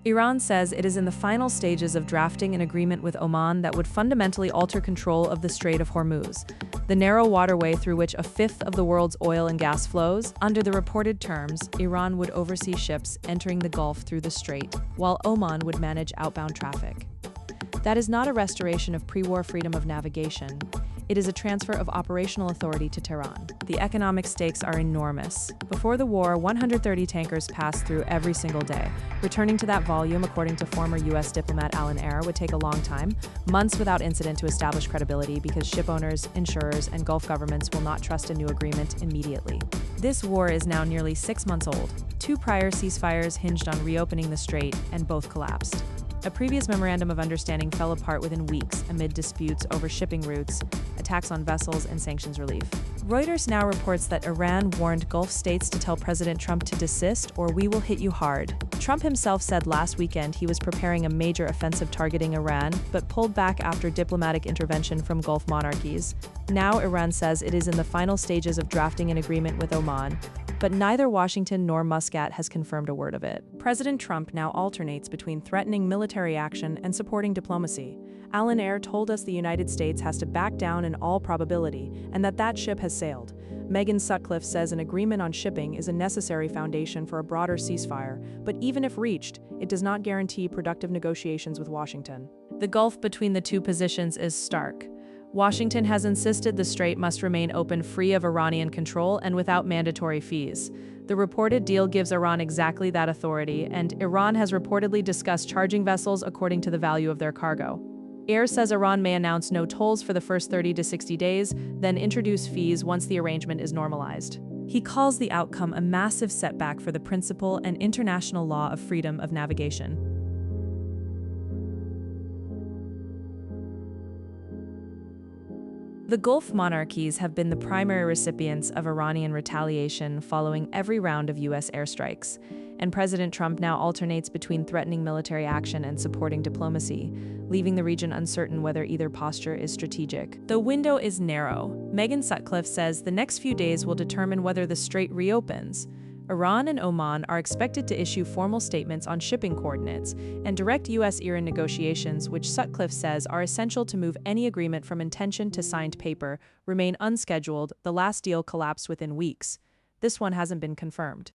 Iran says it is in the final stages of drafting an agreement with Oman that would fundamentally alter control of the Strait of Hormuz, the narrow waterway through which a fifth of the world's oil and gas flows. Under the reported terms, Iran would oversee ships entering the Gulf through the strait, while Oman would manage outbound traffic. That is not a restoration of pre-war freedom of navigation. It is a transfer of operational authority to Tehran. The economic stakes are enormous. Before the war, 130 tankers passed through every single day. Returning to that volume, according to former U.S. diplomat Alan Eyre, would take a long time, months without incident to establish credibility because ship owners, insurers, and Gulf governments will not trust a new agreement immediately. This war is now nearly 6 months old. 2 prior ceasefires hinged on reopening the strait, and both collapsed. A previous memorandum of understanding fell apart within weeks amid disputes over shipping routes, attacks on vessels, and sanctions relief. Reuters now reports that Iran warned Gulf states to tell President Trump to desist or we will hit you hard. Trump himself said last weekend he was preparing a major offensive targeting Iran, but pulled back after diplomatic intervention from Gulf monarchies. Now Iran says it is in the final stages of drafting an agreement with Oman, but neither Washington nor Muscat has confirmed a word of it. President Trump now alternates between threatening military action and supporting diplomacy. Alan Eyre told us the United States has to back down in all probability, and that ship has sailed. Megan Sutcliffe says an agreement on shipping is a necessary foundation for a broader ceasefire, but even if reached, it does not guarantee productive negotiations with Washington. The gulf between the two positions is stark. Washington has insisted the strait must remain open, free of Iranian control and without mandatory fees. The reported deal gives Iran exactly that authority, and Iran has reportedly discussed charging vessels according to the value of their cargo. Eyre says Iran may announce no tolls for the first 30 to 60 days, then introduce fees once the arrangement is normalized. He calls the outcome a massive setback for the principle and international law of freedom of navigation. The Gulf monarchies have been the primary recipients of Iranian retaliation following every round of U.S. airstrikes, and President Trump now alternates between threatening military action and supporting diplomacy, leaving the region uncertain whether either posture is strategic. The window is narrow. Megan Sutcliffe says the next few days will determine whether the strait reopens. Iran and Oman are expected to issue formal statements on shipping coordinates and direct U.S.-Iran negotiations, which Sutcliffe says are essential to move any agreement from intention to signed paper, remain unscheduled. The last deal collapsed within weeks. This one hasn't been confirmed.